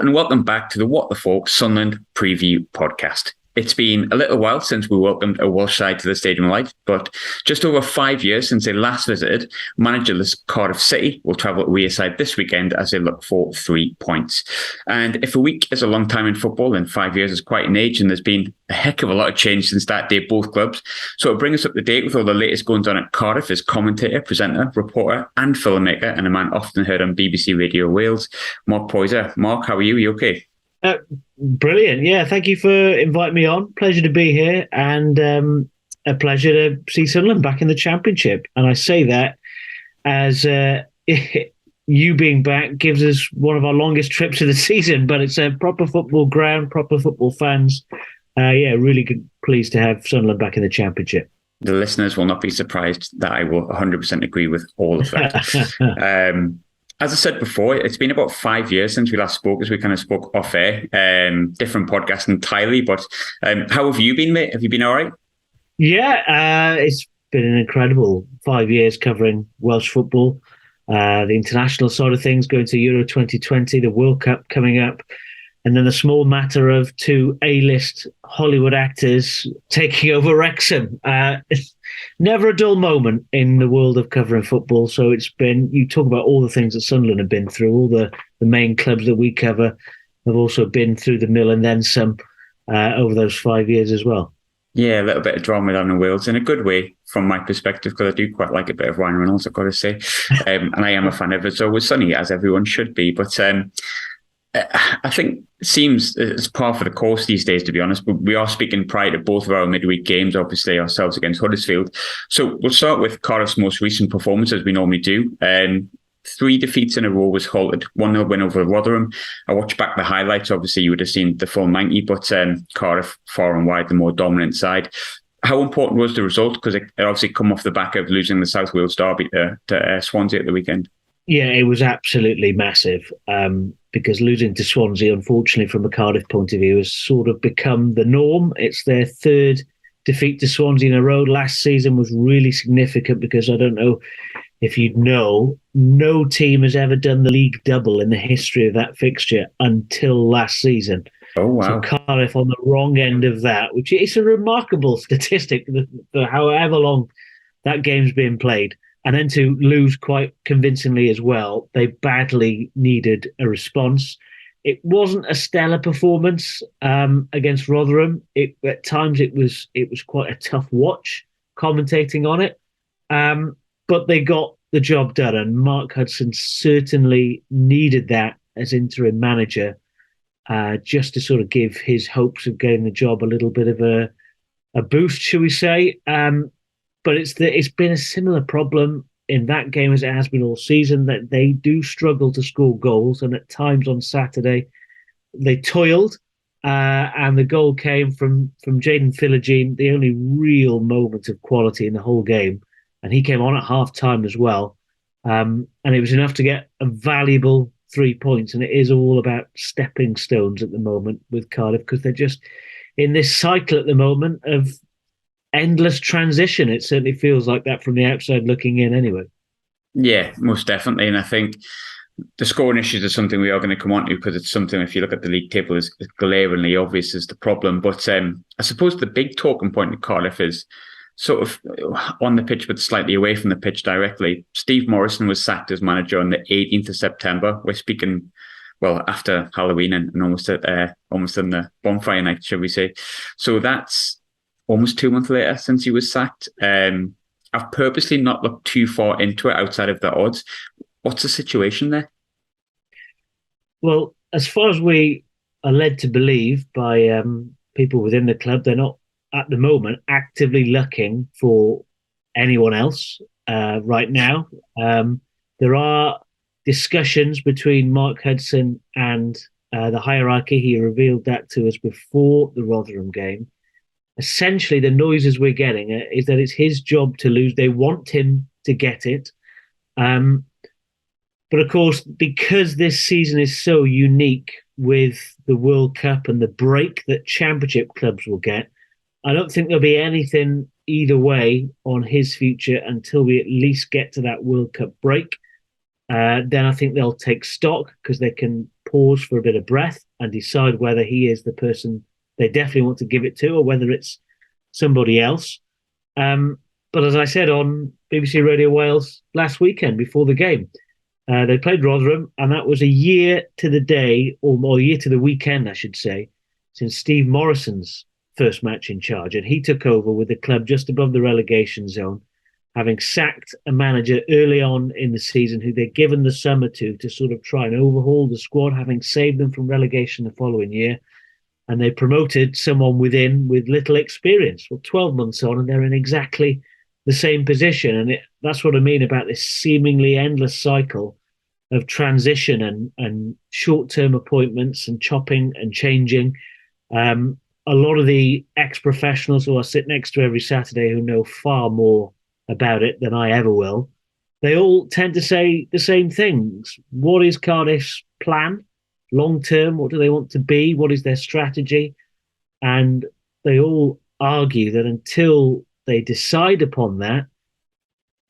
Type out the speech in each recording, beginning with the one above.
and welcome back to the What the Falk Sunderland Preview Podcast. It's been a little while since we welcomed a Welsh side to the Stadium of Light, but just over 5 years since they last visited, managerless Cardiff City will travel away side this weekend as they look for 3 points. And if a week is a long time in football, then 5 years is quite an age, and there's been a heck of a lot of change since that day at both clubs. So to bring us up to date with all the latest goings on at Cardiff is commentator, presenter, reporter and filmmaker, and a man often heard on BBC Radio Wales, Mark Poyser. Mark, how are you? Are you okay? Brilliant. Yeah, thank you for inviting me on. Pleasure to be here, and a pleasure to see Sunderland back in the Championship. And I say that as you being back gives us one of our longest trips of the season, but it's a proper football ground, proper football fans. Really good, pleased to have Sunderland back in the Championship. The listeners will not be surprised that I will 100% agree with all of that. As I said before, it's been about 5 years since we last spoke, as we kind of spoke off air, different podcast entirely. But how have you been, mate? Have you been all right? Yeah, it's been an incredible 5 years covering Welsh football. The international side of things, going to Euro 2020, the World Cup coming up, and then the small matter of two A-list Hollywood actors taking over Wrexham. It's never a dull moment in the world of covering football. So it's been, you talk about all the things that Sunderland have been through, all the main clubs that we cover have also been through the mill and then some over those 5 years as well. Yeah, a little bit of drama down in Wales in a good way from my perspective, because I do quite like a bit of Ryan Reynolds, I've got to say. And I am a fan of it. So it was sunny, as everyone should be. But I think it seems it's par for the course these days, to be honest. But we are speaking prior to both of our midweek games, obviously ourselves against Huddersfield. So we'll start with Cardiff's most recent performance, as we normally do. 3 defeats in a row was halted. 1-0 win over Rotherham. I watched back the highlights. Obviously, you would have seen the full 90, but Cardiff far and wide the more dominant side. How important was the result? Because it obviously come off the back of losing the South Wales derby to Swansea at the weekend. Yeah, it was absolutely massive. Because losing to Swansea, unfortunately, from a Cardiff point of view, has sort of become the norm. It's their third defeat to Swansea in a row. Last season was really significant because I don't know if you'd know, no team has ever done the league double in the history of that fixture until last season. Oh, wow. So Cardiff on the wrong end of that, which is a remarkable statistic for however long that game's been played. And then to lose quite convincingly as well, they badly needed a response. It wasn't a stellar performance against Rotherham. At times it was quite a tough watch commentating on it, but they got the job done. And Mark Hudson certainly needed that as interim manager, just to sort of give his hopes of getting the job a little bit of a boost, shall we say? But it's been a similar problem in that game as it has been all season, that they do struggle to score goals. And at times on Saturday, they toiled. And the goal came from Jayden Philogene, the only real moment of quality in the whole game. And he came on at half-time as well. And it was enough to get a valuable 3 points. And it is all about stepping stones at the moment with Cardiff, because they're just in this cycle at the moment of endless transition. It certainly feels like that from the outside looking in anyway. Yeah, most definitely. And I think the scoring issues are something we are going to come on to, because it's something, if you look at the league table, is glaringly obvious as the problem. But I suppose the big talking point at Cardiff is sort of on the pitch, but slightly away from the pitch directly. Steve Morrison was sacked as manager on the 18th of September. We're speaking, well, after Halloween and almost on the bonfire night, shall we say. So that's almost 2 months later since he was sacked. I've purposely not looked too far into it outside of the odds. What's the situation there? Well, as far as we are led to believe by people within the club, they're not at the moment actively looking for anyone else right now. There are discussions between Mark Hudson and the hierarchy. He revealed that to us before the Rotherham game. Essentially, the noises we're getting is that it's his job to lose. They want him to get it. But of course, because this season is so unique with the World Cup and the break that championship clubs will get, I don't think there'll be anything either way on his future until we at least get to that World Cup break. Then I think they'll take stock because they can pause for a bit of breath and decide whether he is the person they definitely want to give it to or whether it's somebody else. But as I said on BBC Radio Wales last weekend before the game, they played Rotherham, and that was a year to the day, or a year to the weekend, I should say, since Steve Morrison's first match in charge. And he took over with the club just above the relegation zone, having sacked a manager early on in the season who they'd given the summer to sort of try and overhaul the squad, having saved them from relegation the following year. And they promoted someone within with little experience. Well, 12 months on, and they're in exactly the same position. And that's what I mean about this seemingly endless cycle of transition and short-term appointments and chopping and changing. A lot of the ex-professionals who I sit next to every Saturday who know far more about it than I ever will, they all tend to say the same things. What is Cardiff's plan long term? What do they want to be? What is their strategy? And they all argue that until they decide upon that,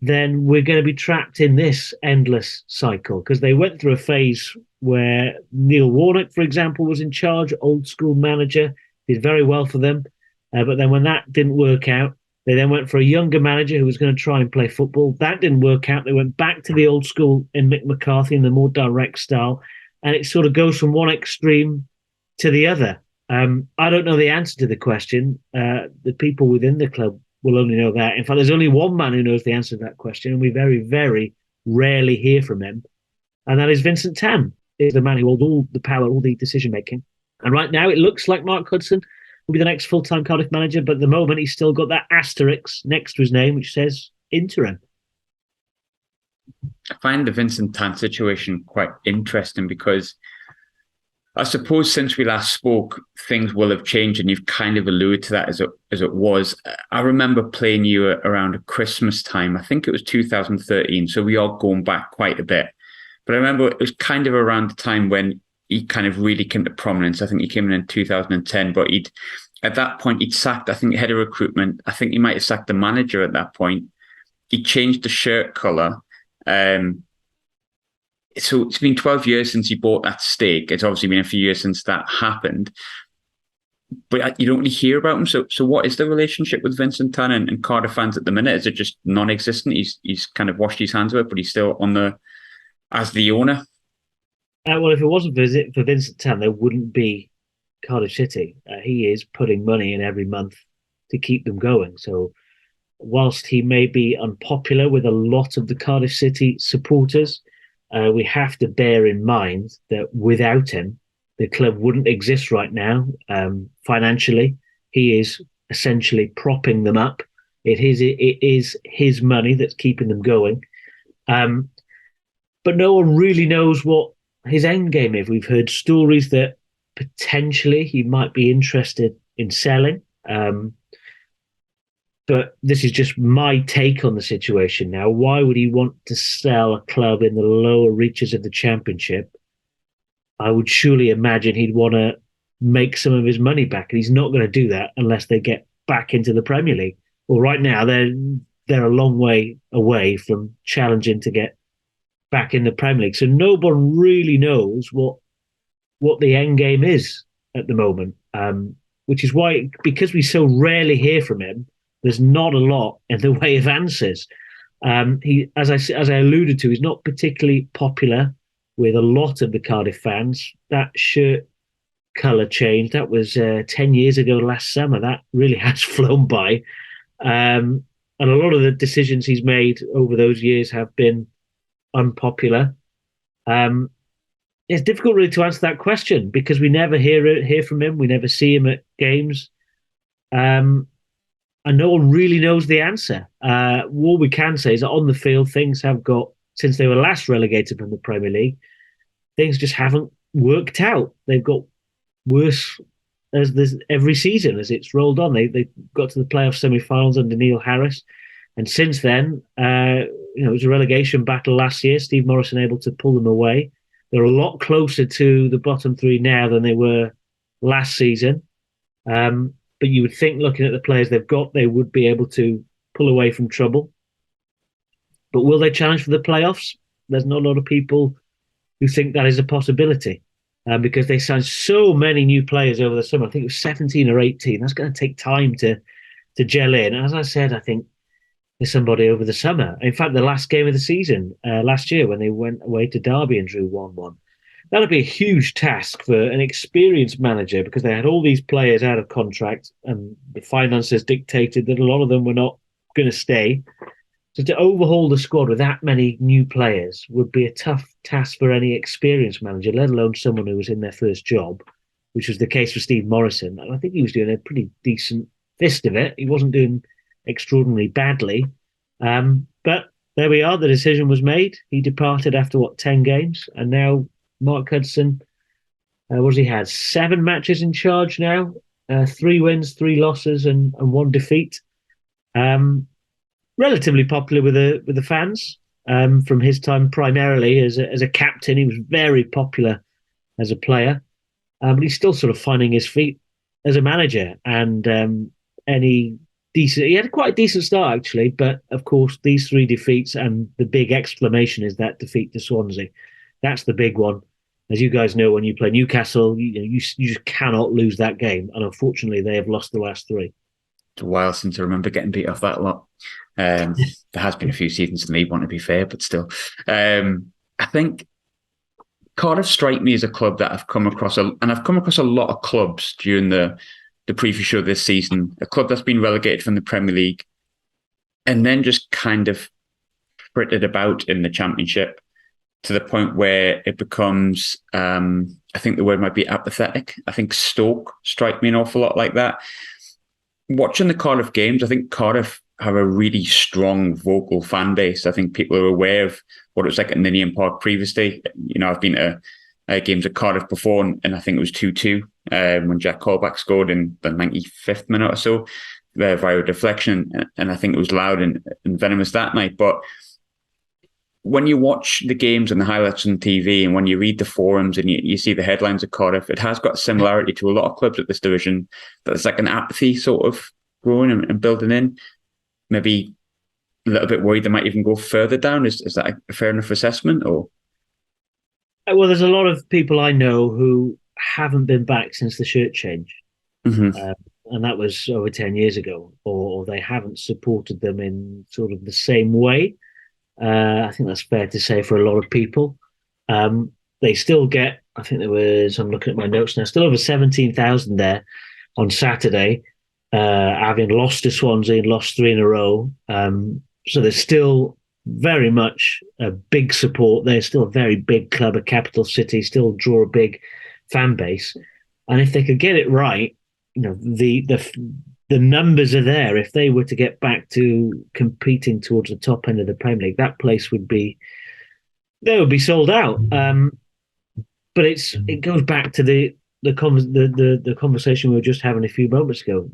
then we're going to be trapped in this endless cycle, because they went through a phase where Neil Warnock, for example, was in charge, old school manager, did very well for them. But then when that didn't work out, they then went for a younger manager who was going to try and play football. That didn't work out. They went back to the old school in Mick McCarthy in the more direct style. And it sort of goes from one extreme to the other. I don't know the answer to the question. The people within the club will only know that. In fact, there's only one man who knows the answer to that question, and we very, very rarely hear from him. And that is Vincent Tan, is the man who holds all the power, all the decision making. And right now, it looks like Mark Hudson will be the next full-time Cardiff manager, but at the moment, he's still got that asterisk next to his name, which says interim. I find the Vincent Tan situation quite interesting because I suppose since we last spoke, things will have changed, and you've kind of alluded to that as it was. I remember playing you around Christmas time. I think it was 2013, so we are going back quite a bit. But I remember it was kind of around the time when he kind of really came to prominence. I think he came in 2010, but at that point he'd sacked, I think, head of recruitment. I think he might have sacked the manager at that point. He changed the shirt colour. So it's been 12 years since he bought that stake. It's obviously been a few years since that happened, but you don't really hear about him. So what is the relationship with Vincent Tan and Cardiff fans at the minute? Is it just non-existent? He's kind of washed his hands of it, but he's still as the owner. Well, if it wasn't for Vincent Tan, there wouldn't be Cardiff City. He is putting money in every month to keep them going. So whilst he may be unpopular with a lot of the Cardiff City supporters, we have to bear in mind that without him, the club wouldn't exist right now. Financially, he is essentially propping them up. It is his money that's keeping them going. But no one really knows what his end game is. We've heard stories that potentially he might be interested in selling. But this is just my take on the situation now. Why would he want to sell a club in the lower reaches of the Championship? I would surely imagine he'd want to make some of his money back. And he's not going to do that unless they get back into the Premier League. Well, right now, they're a long way away from challenging to get back in the Premier League. So no one really knows what the end game is at the moment, which is why, because we so rarely hear from him, there's not a lot in the way of answers. He, as I alluded to, he's not particularly popular with a lot of the Cardiff fans. That shirt colour change, that was 10 years ago last summer. That really has flown by. And a lot of the decisions he's made over those years have been unpopular. It's difficult really to answer that question because we never hear from him. We never see him at games. And no one really knows the answer. What we can say is that on the field, things have got, since they were last relegated from the Premier League, things just haven't worked out. They've got worse every season as it's rolled on. They got to the playoff semi-finals under Neil Harris. And since then, it was a relegation battle last year. Steve Morrison able to pull them away. They're a lot closer to the bottom three now than they were last season. But you would think, looking at the players they've got, they would be able to pull away from trouble. But will they challenge for the playoffs? there's not a lot of people who think that is a possibility because they signed so many new players over the summer. I think it was 17 or 18. That's going to take time to gel in. As I said, I think there's somebody over the summer. In fact, the last game of the season last year when they went away to Derby and drew 1-1. That'd be a huge task for an experienced manager because they had all these players out of contract and the finances dictated that a lot of them were not going to stay. So to overhaul the squad with that many new players would be a tough task for any experienced manager, let alone someone who was in their first job, which was the case for Steve Morrison. And I think he was doing a pretty decent fist of it. He wasn't doing extraordinarily badly. But there we are. The decision was made. He departed after, 10 games? And now Mark Hudson, what has he had? 7 matches in charge now. 3 wins, 3 losses, and 1 defeat. Relatively popular with the fans from his time primarily as a captain. He was very popular as a player, but he's still sort of finding his feet as a manager. And he had quite a decent start actually, but of course these 3 defeats and the big exclamation is that defeat to Swansea. That's the big one. As you guys know, when you play Newcastle, you just cannot lose that game, and unfortunately they have lost the last 3. It's a while since I remember getting beat off that lot. There has been a few seasons in League One, to be fair, but still. I think Cardiff strike me as a club that I've come across, and I've come across a lot of clubs during the preview show this season, a club that's been relegated from the Premier League and then just kind of frittered about in the Championship to the point where it becomes, I think the word might be apathetic. I think Stoke strike me an awful lot like that. Watching the Cardiff games, I think Cardiff have a really strong vocal fan base. I think people are aware of what it was like at Ninian Park previously. I've been to games at Cardiff before, and I think it was 2-2 when Jack Colback scored in the 95th minute or so via a deflection, and I think it was loud and venomous that night. But when you watch the games and the highlights on TV, and when you read the forums and you see the headlines of Cardiff, it has got a similarity to a lot of clubs at this division. There's like an apathy sort of growing and building in. Maybe a little bit worried they might even go further down. Is that a fair enough assessment? Or well, there's a lot of people I know who haven't been back since the shirt change. Mm-hmm. And that was over 10 years ago, or they haven't supported them in sort of the same way. I think that's fair to say for a lot of people. They still get, I think there was, I'm looking at my notes now, still over 17,000 there on Saturday, having lost to Swansea and lost 3 in a row. So there's still very much a big support. They're still a very big club, a capital city, still draw a big fan base. And if they could get it right, the numbers are there. If they were to get back to competing towards the top end of the Premier League, that place would be sold out. But it goes back to the conversation we were just having a few moments ago.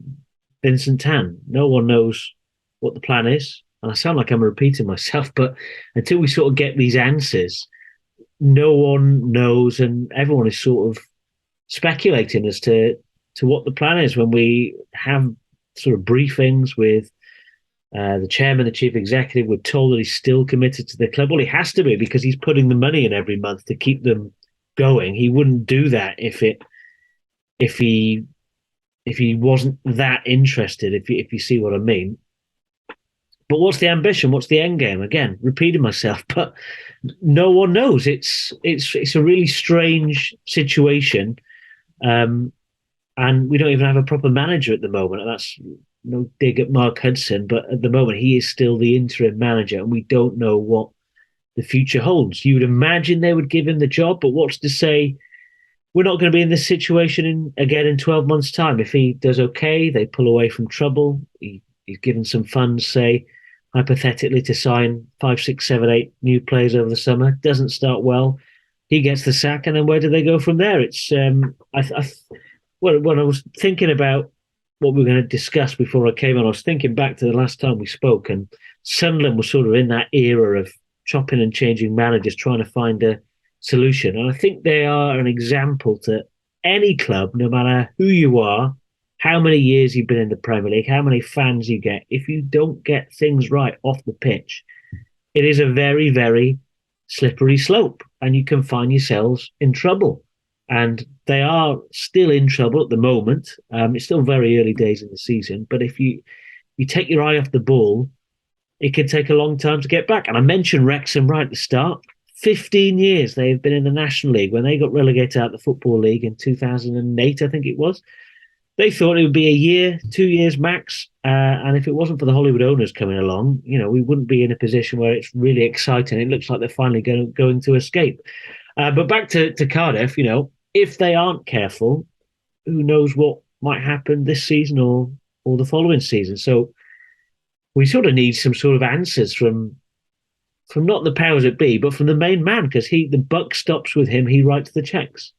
Vincent Tan. No one knows what the plan is, and I sound like I'm repeating myself, but until we sort of get these answers, no one knows, and everyone is sort of speculating as to what the plan is. When we have sort of briefings with the chairman, the chief executive, we're told that he's still committed to the club. Well, he has to be, because he's putting the money in every month to keep them going. He wouldn't do that if he wasn't that interested, if you see what I mean. But what's the ambition? What's the end game? Again, repeating myself, but no one knows. It's a really strange situation. And we don't even have a proper manager at the moment. And that's no dig at Mark Hudson, but at the moment he is still the interim manager, and we don't know what the future holds. You would imagine they would give him the job, but what's to say we're not going to be in this situation again in 12 months' time? If he does okay, they pull away from trouble. He's given some funds, say, hypothetically, to sign 5, 6, 7, 8 new players over the summer. Doesn't start well. He gets the sack, and then where do they go from there? It's when I was thinking about what we were going to discuss before I came on, I was thinking back to the last time we spoke, and Sunderland was sort of in that era of chopping and changing managers, trying to find a solution. And I think they are an example to any club, no matter who you are, how many years you've been in the Premier League, how many fans you get. If you don't get things right off the pitch, it is a very, very slippery slope, and you can find yourselves in trouble. And they are still in trouble at the moment. It's still very early days in the season, but if you take your eye off the ball, it can take a long time to get back. And I mentioned Wrexham right at the start. 15 years they've been in the National League. When they got relegated out of the Football League in 2008, I think it was, they thought it would be a year, 2 years max. And if it wasn't for the Hollywood owners coming along, we wouldn't be in a position where it's really exciting. It looks like they're finally going to escape. But back to Cardiff, if they aren't careful, who knows what might happen this season or the following season. So we sort of need some sort of answers from not the powers that be, but from the main man, because the buck stops with him. He writes the checks.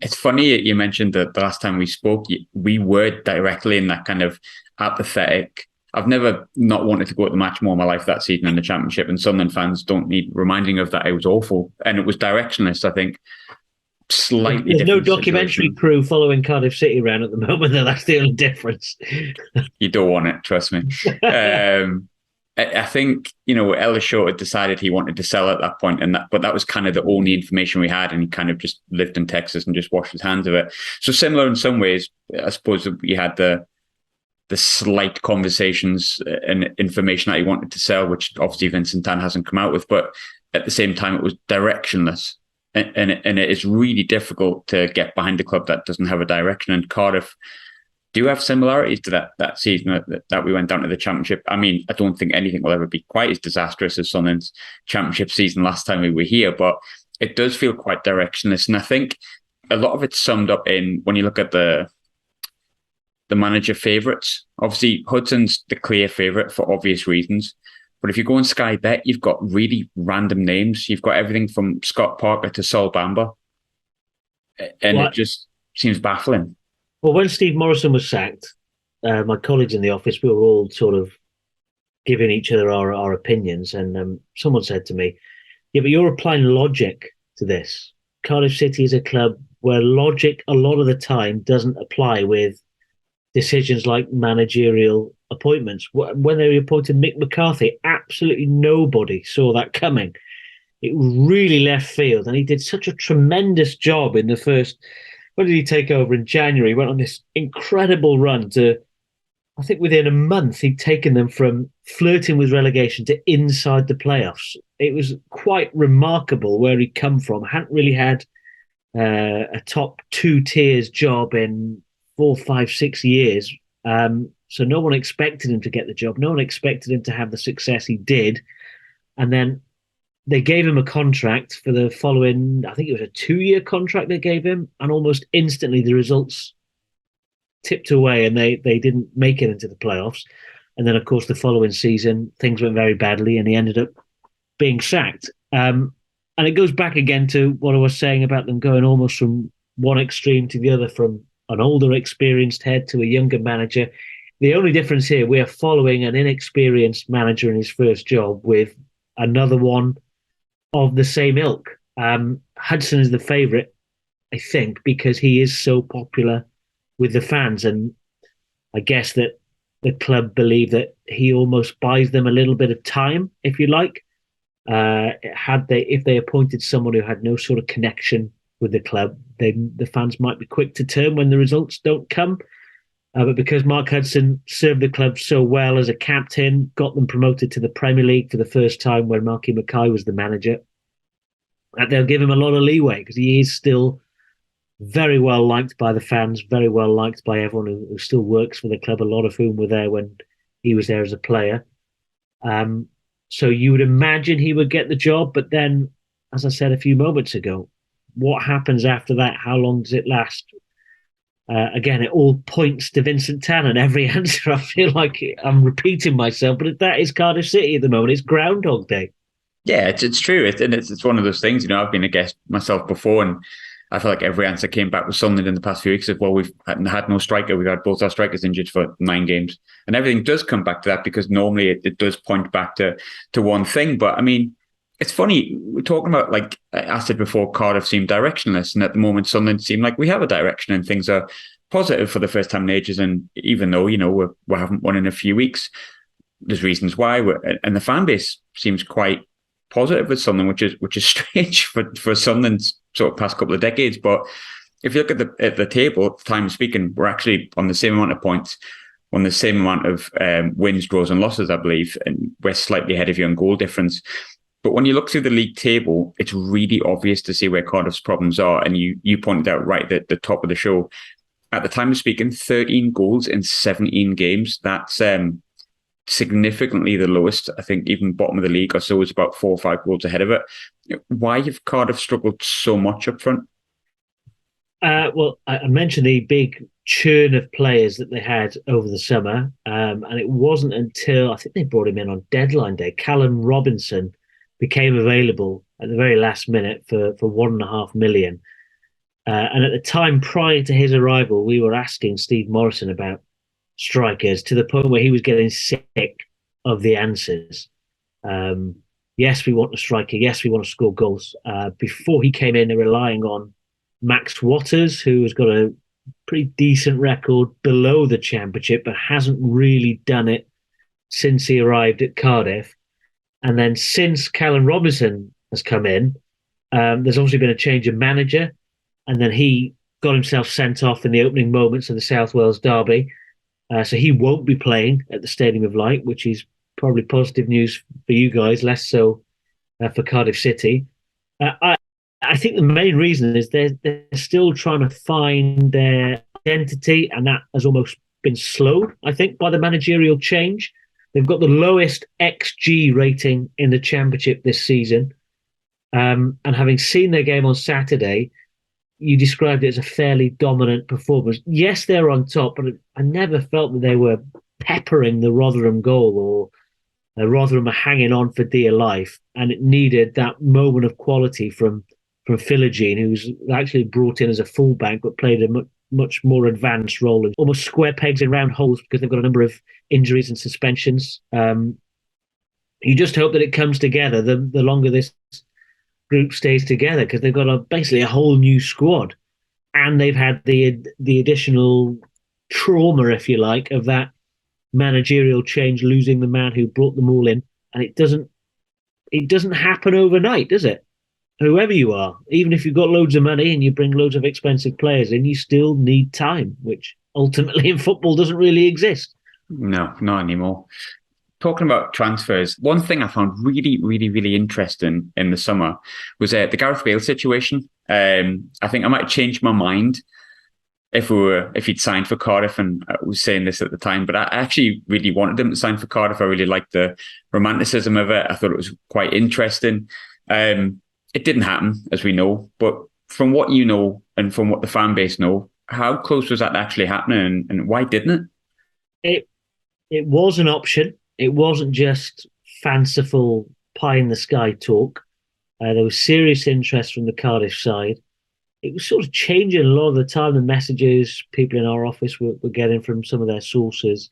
It's funny you mentioned that the last time we spoke, we were directly in that kind of apathetic. I've never not wanted to go to the match more in my life that season in the Championship, and Sunderland fans don't need reminding of that. It was awful, and it was directionless, I think. Slightly There's no documentary situation. crew following Cardiff City around at the moment, though. That's the only difference. You don't want it, trust me. I think, Ellis Short had decided he wanted to sell at that point, but that was kind of the only information we had, and he kind of just lived in Texas and just washed his hands of it. So similar in some ways, I suppose we had the slight conversations and information that he wanted to sell, which obviously Vincent Tan hasn't come out with, but at the same time, it was directionless. And it is really difficult to get behind a club that doesn't have a direction. And Cardiff do have similarities to that season that we went down to the Championship. I mean, I don't think anything will ever be quite as disastrous as Sunderland's Championship season last time we were here, but it does feel quite directionless. And I think a lot of it's summed up in when you look at the manager favourites. Obviously, Hudson's the clear favourite for obvious reasons. But if you go on Sky Bet, you've got really random names. You've got everything from Scott Parker to Sol Bamba. And it just seems baffling. Well, when Steve Morrison was sacked, my colleagues in the office, we were all sort of giving each other our opinions. And someone said to me, yeah, but you're applying logic to this. Cardiff City is a club where logic a lot of the time doesn't apply with decisions like managerial appointments. When they appointed Mick McCarthy, absolutely nobody saw that coming. It was really left field, and he did such a tremendous job in the first. When did he take over in January? He went on this incredible run to, I think within a month, he'd taken them from flirting with relegation to inside the playoffs. It was quite remarkable where he'd come from. Hadn't really had a top 2 tiers job in 4, 5, 6 years. So no one expected him to get the job. No one expected him to have the success he did. And then they gave him a contract for the following, I think it was a 2-year contract they gave him. And almost instantly the results tipped away and they didn't make it into the playoffs. And then, of course, the following season, things went very badly and he ended up being sacked. And it goes back again to what I was saying about them going almost from one extreme to the other, from an older, experienced head to a younger manager. The only difference here, we are following an inexperienced manager in his first job with another one of the same ilk. Hudson is the favourite, I think, because he is so popular with the fans. And I guess that the club believe that he almost buys them a little bit of time, if you like. If they appointed someone who had no sort of connection with the club, then the fans might be quick to turn when the results don't come. But because Mark Hudson served the club so well as a captain, got them promoted to the Premier League for the first time when Marky Mackay was the manager, they'll give him a lot of leeway because he is still very well liked by the fans, very well liked by everyone who still works for the club, a lot of whom were there when he was there as a player. So you would imagine he would get the job, but then, as I said a few moments ago, what happens after that? How long does it last? Again, it all points to Vincent Tan and every answer. I feel like I'm repeating myself, but that is Cardiff City at the moment. It's Groundhog Day. Yeah, it's true. It's one of those things, I've been a guest myself before, and I feel like every answer came back with Sunderland in the past few weeks of, well, we've had no striker. We've had both our strikers injured for 9 games. And everything does come back to that because normally it does point back to one thing. But I mean, it's funny, we're talking about, like I said before, Cardiff seemed directionless. And at the moment, Sunderland seem like we have a direction and things are positive for the first time in ages. And even though, we haven't won in a few weeks, there's reasons why. And the fan base seems quite positive with Sunderland, which is strange for Sunderland's sort of past couple of decades. But if you look at the table at the time of speaking, we're actually on the same amount of points, on the same amount of wins, draws, and losses, I believe, and we're slightly ahead of you on goal difference. But when you look through the league table, it's really obvious to see where Cardiff's problems are. And you pointed out right at the top of the show, at the time of speaking, 13 goals in 17 games. That's significantly the lowest. I think even bottom of the league or so is about 4 or 5 goals ahead of it. Why have Cardiff struggled so much up front? Well, I mentioned the big churn of players that they had over the summer. And it wasn't until, I think they brought him in on deadline day, Callum Robinson became available at the very last minute for 1.5 million. And at the time prior to his arrival, we were asking Steve Morrison about strikers to the point where he was getting sick of the answers. Yes, we want a striker. Yes, we want to score goals. Before he came in, they're relying on Max Watters, who has got a pretty decent record below the Championship, but hasn't really done it since he arrived at Cardiff. And then since Callum Robinson has come in, there's obviously been a change of manager. And then he got himself sent off in the opening moments of the South Wales derby. So he won't be playing at the Stadium of Light, which is probably positive news for you guys, less so for Cardiff City. I think the main reason is they're still trying to find their identity, and that has almost been slowed, I think, by the managerial change. They've got the lowest XG rating in the Championship this season. And having seen their game on Saturday, you described it as a fairly dominant performance. Yes, they're on top, but I never felt that they were peppering the Rotherham goal or Rotherham are hanging on for dear life. And it needed that moment of quality from Philogene, who was actually brought in as a fullback, but played a much more advanced role, and almost square pegs in round holes because they've got a number of injuries and suspensions. You just hope that it comes together the longer this group stays together, because they've got basically a whole new squad, and they've had the additional trauma, if you like, of that managerial change, losing the man who brought them all in. And it doesn't happen overnight, does it? Whoever you are, even if you've got loads of money and you bring loads of expensive players in, you still need time, which ultimately in football doesn't really exist. No, not anymore. Talking about transfers, one thing I found really, really, really interesting in the summer was the Gareth Bale situation. I think I might have changed my mind if he'd signed for Cardiff, and I was saying this at the time, but I actually really wanted him to sign for Cardiff. I really liked the romanticism of it. I thought it was quite interesting. It didn't happen, as we know, but from what you know and from what the fan base know, how close was that actually happening, and why didn't it? It was an option. It wasn't just fanciful pie in the sky talk. There was serious interest from the Cardiff side. It was sort of changing a lot of the time, the messages people in our office were getting from some of their sources.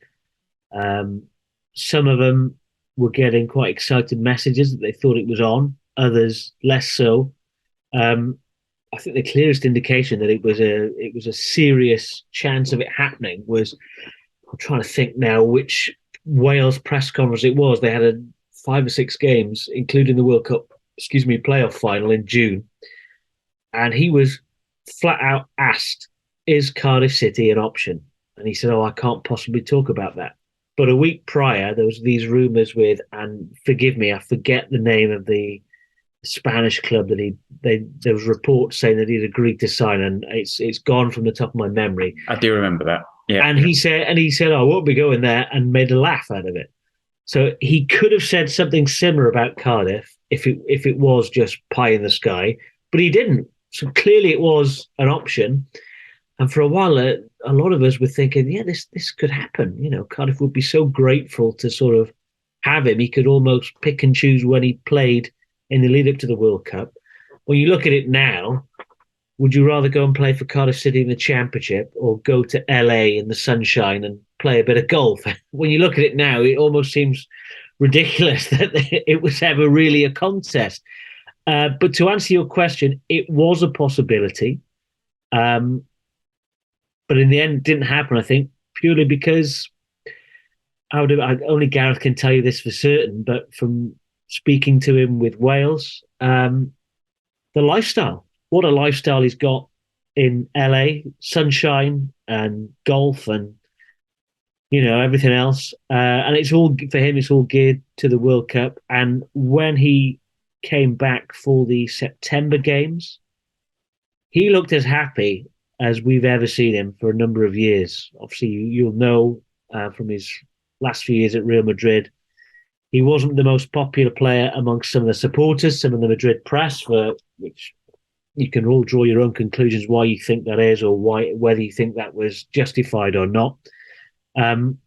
Some of them were getting quite excited messages that they thought it was on. Others less so. I think the clearest indication that it was a serious chance of it happening was, I'm trying to think now which Wales press conference it was. They had 5 or 6 games, including the World Cup, playoff final in June, and he was flat out asked, "Is Cardiff City an option?" And he said, "Oh, I can't possibly talk about that." But a week prior, there was these rumours with, and forgive me, I forget the name of the Spanish club that there was reports saying that he'd agreed to sign, and it's gone from the top of my memory. I do remember that. Yeah. And he said, "I won't be going there," and made a laugh out of it. So he could have said something similar about Cardiff if it was just pie in the sky, but he didn't. So clearly it was an option. And for a while, a lot of us were thinking, yeah, this could happen. You know, Cardiff would be so grateful to sort of have him. He could almost pick and choose when he played in the lead up to the World Cup. When you look at it now, would you rather go and play for Cardiff City in the Championship or go to LA in the sunshine and play a bit of golf? When you look at it now, it almost seems ridiculous that it was ever really a contest. But to answer your question, it was a possibility. But in the end, it didn't happen, I think, purely because only Gareth can tell you this for certain, but from speaking to him with Wales. The lifestyle, what a lifestyle he's got in LA, sunshine and golf and everything else. And it's all for him. It's all geared to the World Cup. And when he came back for the September games, he looked as happy as we've ever seen him for a number of years. Obviously, you'll know from his last few years at Real Madrid, he wasn't the most popular player amongst some of the supporters, some of the Madrid press, for which you can all draw your own conclusions why you think that is, or whether you think that was justified or not. And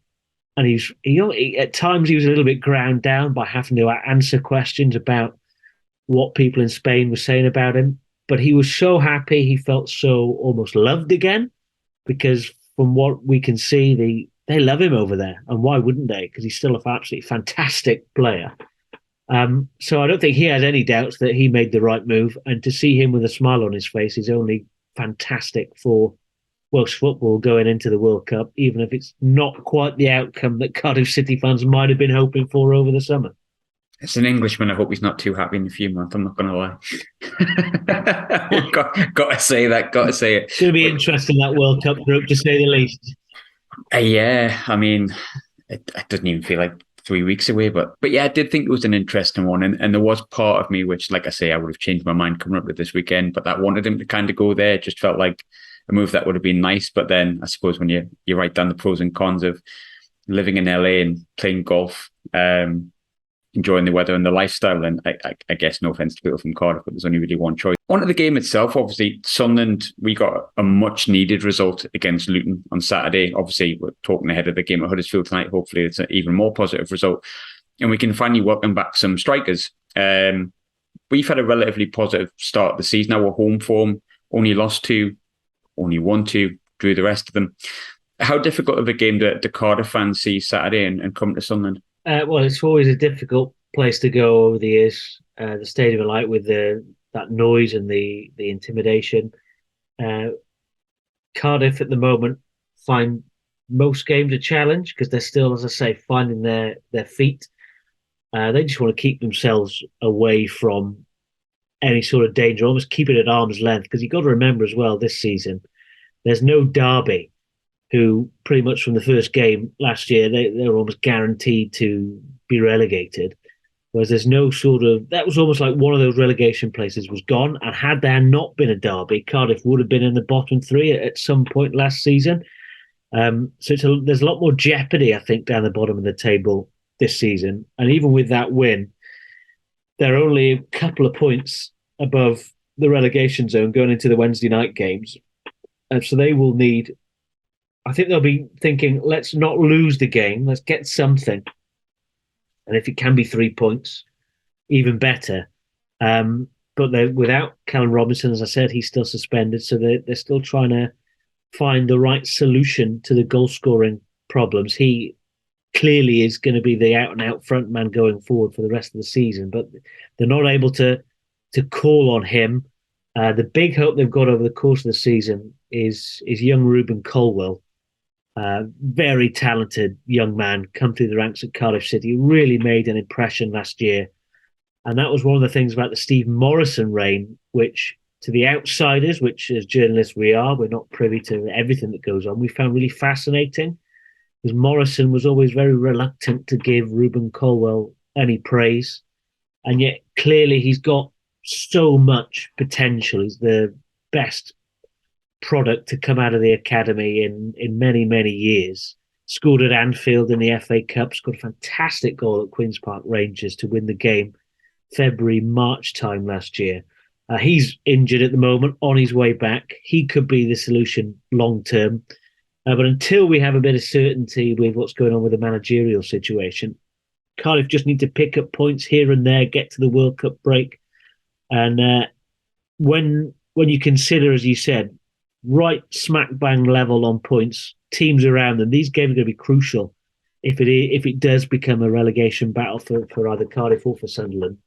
he at times he was a little bit ground down by having to answer questions about what people in Spain were saying about him. But he was so happy, he felt so almost loved again, because from what we can see, they love him over there. And why wouldn't they? Because he's still an absolutely fantastic player. So I don't think he has any doubts that he made the right move. And to see him with a smile on his face is only fantastic for Welsh football going into the World Cup, even if it's not quite the outcome that Cardiff City fans might have been hoping for over the summer. It's an Englishman. I hope he's not too happy in a few months. I'm not going to lie. got to say that. Got to say it. It's going to be interesting, that World Cup group, to say the least. Yeah, I mean, it doesn't even feel like 3 weeks away, but yeah, I did think it was an interesting one, and there was part of me which, like I say, I would have changed my mind coming up with this weekend, but that wanted him to kind of go there. It just felt like a move that would have been nice. But then I suppose when you write down the pros and cons of living in LA and playing golf, enjoying the weather and the lifestyle, and I guess, no offense to people from Cardiff, but there's only really one choice. On to the game itself, obviously, Sunderland, we got a much needed result against Luton on Saturday. Obviously, we're talking ahead of the game at Huddersfield tonight. Hopefully, it's an even more positive result. And we can finally welcome back some strikers. We've had a relatively positive start of the season. Our home form, only lost 2, only won 2, drew the rest of them. How difficult of a game do Cardiff fans see Saturday and come to Sunderland? Well, it's always a difficult place to go over the years. The Stadium of Light, with that noise and the intimidation. Cardiff at the moment find most games a challenge because they're still, as I say, finding their feet. They just want to keep themselves away from any sort of danger, almost keep it at arm's length. Because you've got to remember as well, this season, there's no Derby, who pretty much from the first game last year, they were almost guaranteed to be relegated. Whereas there's no sort of, that was almost like one of those relegation places was gone. And had there not been a Derby, Cardiff would have been in the bottom 3 at some point last season. So there's a lot more jeopardy, I think, down the bottom of the table this season. And even with that win, they're only a couple of points above the relegation zone going into the Wednesday night games. So they will need, I think they'll be thinking, let's not lose the game. Let's get something. And if it can be 3 points, even better. But they're without Callum Robinson, as I said, he's still suspended. So they're still trying to find the right solution to the goal scoring problems. He clearly is going to be the out and out front man going forward for the rest of the season, but they're not able to call on him. The big hope they've got over the course of the season is young Ruben Colwell. Very talented young man, come through the ranks at Cardiff City, really made an impression last year. And that was one of the things about the Steve Morrison reign, which to the outsiders, which as journalists we're not privy to everything that goes on, we found really fascinating. Because Morrison was always very reluctant to give Ruben Colwell any praise. And yet clearly he's got so much potential. He's the best product to come out of the academy in many, many years. Scored at Anfield in the FA Cup, scored a fantastic goal at Queen's Park Rangers to win the game February, March time last year. He's injured at the moment, on his way back. He could be the solution long term. But until we have a bit of certainty with what's going on with the managerial situation, Cardiff just need to pick up points here and there, get to the World Cup break. And when you consider, as you said, right smack bang level on points, teams around them, these games are going to be crucial if it does become a relegation battle for either Cardiff or for Sunderland.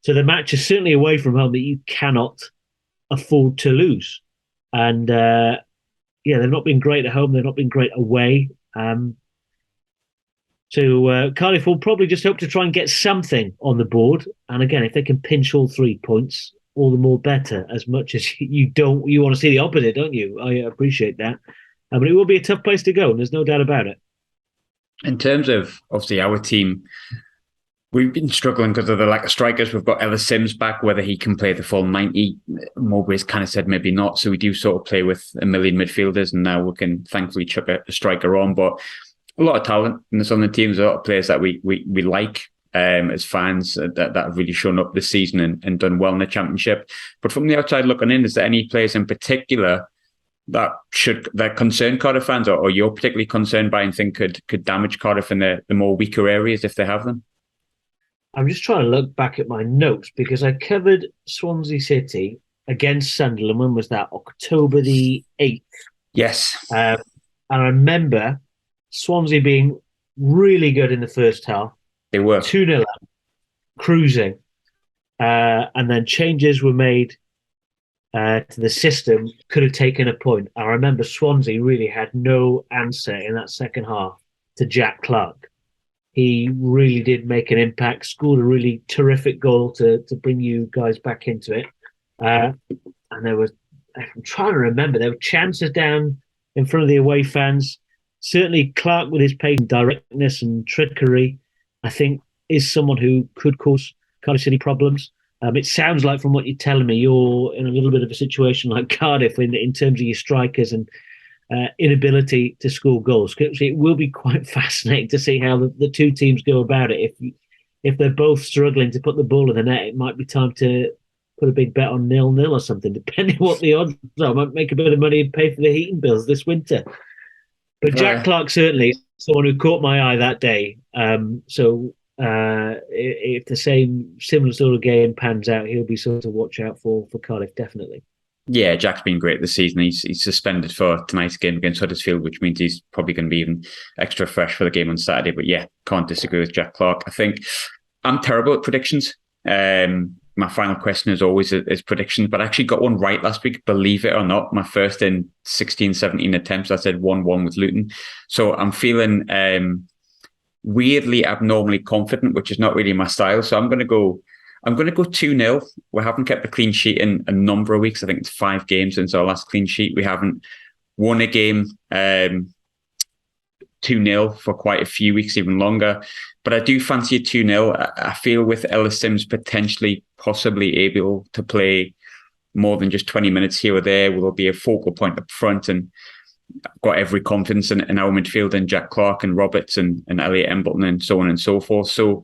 So the match is certainly away from home that you cannot afford to lose. And they've not been great at home. They've not been great away. So Cardiff will probably just hope to try and get something on the board. And again, if they can pinch all 3 points, all the more better. As much as you want to see the opposite, don't you? I appreciate that, but it will be a tough place to go, and there's no doubt about it. In terms of obviously our team, we've been struggling because of the lack of strikers. We've got Ellis Sims back, whether he can play the full 90. Mowbray's kind of said maybe not. So we do sort of play with a million midfielders, and now we can thankfully chuck a striker on. But a lot of talent in the Sunderland teams, a lot of players that we like as fans that have really shown up this season and done well in the Championship. But from the outside looking in, is there any players in particular that concern Cardiff fans, or you're particularly concerned by and think could damage Cardiff in the more weaker areas if they have them? I'm just trying to look back at my notes because I covered Swansea City against Sunderland. When was that? October the 8th. Yes. And I remember Swansea being really good in the first half. They were 2-0 up, cruising. And then changes were made to the system, could have taken a point. I remember Swansea really had no answer in that second half to Jack Clark. He really did make an impact, scored a really terrific goal to bring you guys back into it. And there was, I'm trying to remember, there were chances down in front of the away fans. Certainly Clark, with his pace and directness and trickery, I think is someone who could cause Cardiff City problems. It sounds like from what you're telling me, you're in a little bit of a situation like Cardiff in terms of your strikers and inability to score goals. It will be quite fascinating to see how the two teams go about it. If they're both struggling to put the ball in the net, it might be time to put a big bet on 0-0 or something, depending what the odds are. I might make a bit of money and pay for the heating bills this winter. But Jack Clark certainly is someone who caught my eye that day. If the similar sort of game pans out, he'll be sort of watch out for Cardiff, definitely. Yeah, Jack's been great this season. He's suspended for tonight's game against Huddersfield, which means he's probably going to be even extra fresh for the game on Saturday. But yeah, can't disagree with Jack Clark. I think I'm terrible at predictions. My final question is always is predictions, but I actually got one right last week, believe it or not. My first in 16, 17 attempts, I said 1-1 with Luton. So I'm feeling weirdly abnormally confident, which is not really my style. So I'm going to go 2-0. We haven't kept a clean sheet in a number of weeks. I think it's 5 games since our last clean sheet. We haven't won a game 2-0 for quite a few weeks, even longer. But I do fancy a 2-0. I feel with Ellis Sims potentially possibly able to play more than just 20 minutes here or there, will be a focal point up front, and I've got every confidence in our midfield and Jack Clark and Roberts and Elliot Embleton and so on and so forth. So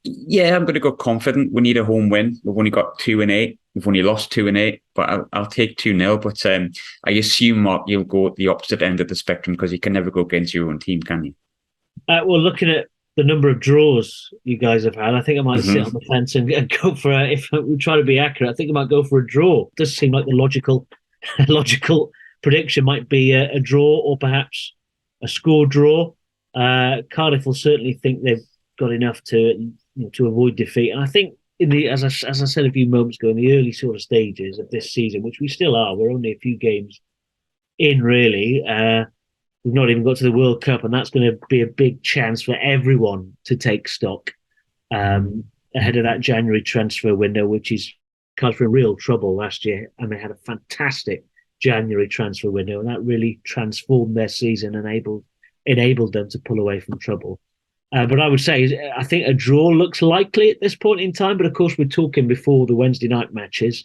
yeah, I'm going to go confident. We need a home win. We've only got 2 and 8. We've only lost 2 and 8, but I'll take 2-0. But I assume, Mark, you'll go at the opposite end of the spectrum because you can never go against your own team, can you? Well, looking at the number of draws you guys have had, I think I might sit on the fence and go for if we try to be accurate, I think I might go for a draw. It does seem like the logical prediction might be a draw or perhaps a score draw. Cardiff will certainly think they've got enough to avoid defeat, and I think as I said a few moments ago, in the early sort of stages of this season, which we still are, we're only a few games in really. We've not even got to the World Cup, and that's going to be a big chance for everyone to take stock ahead of that January transfer window, which is Cardiff in real trouble last year, and they had a fantastic January transfer window, and that really transformed their season and enabled them to pull away from trouble. But I would say, I think a draw looks likely at this point in time. But of course, we're talking before the Wednesday night matches.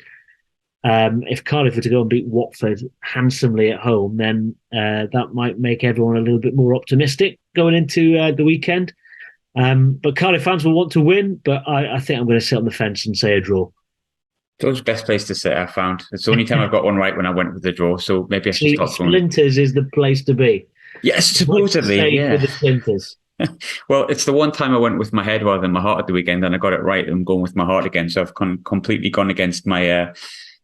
If Cardiff were to go and beat Watford handsomely at home, then that might make everyone a little bit more optimistic going into the weekend. But Cardiff fans will want to win. But I think I'm going to sit on the fence and say a draw. It's the best place to sit, I found. It's the only time I've got one right when I went with the draw. So maybe I should stop going. Splinters is the place to be. Yes, supposedly. Yeah. With the Splinters. Well, it's the one time I went with my head rather than my heart at the weekend, and I got it right. I'm going with my heart again, so I've completely gone against my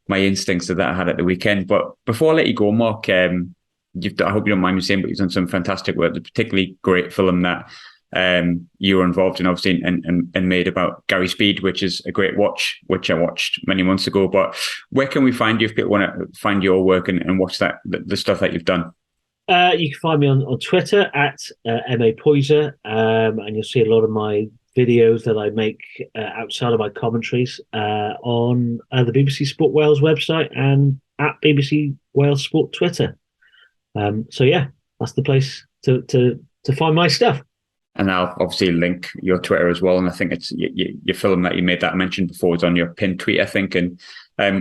instincts that I had at the weekend. But before I let you go, Mark, I hope you don't mind me saying, but you've done some fantastic work. The particularly great film that you were involved in, obviously, and made about Gary Speed, which is a great watch, which I watched many months ago. But where can we find you if people want to find your work and watch the stuff that you've done? You can find me on Twitter at MA Poyser, and you'll see a lot of my videos that I make outside of my commentaries on the BBC Sport Wales website and at BBC Wales Sport Twitter. So yeah, that's the place to find my stuff. And I'll obviously link your Twitter as well. And I think it's your film that you made that I mentioned before is on your pinned tweet, I think. And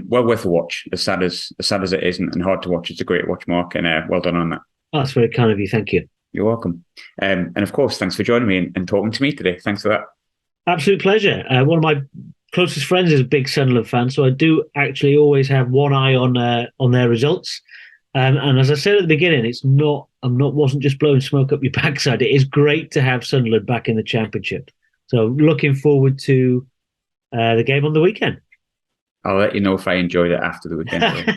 well worth a watch, as sad as it is and hard to watch. It's a great watch, Mark, and well done on that. Oh, that's very kind of you. Thank you. You're welcome. And of course, thanks for joining me and talking to me today. Thanks for that. Absolute pleasure. One of my closest friends is a big Sunderland fan, so I do actually always have one eye on their results. And as I said at the beginning, wasn't just blowing smoke up your backside. It is great to have Sunderland back in the Championship. So looking forward to the game on the weekend. I'll let you know if I enjoyed it after the weekend.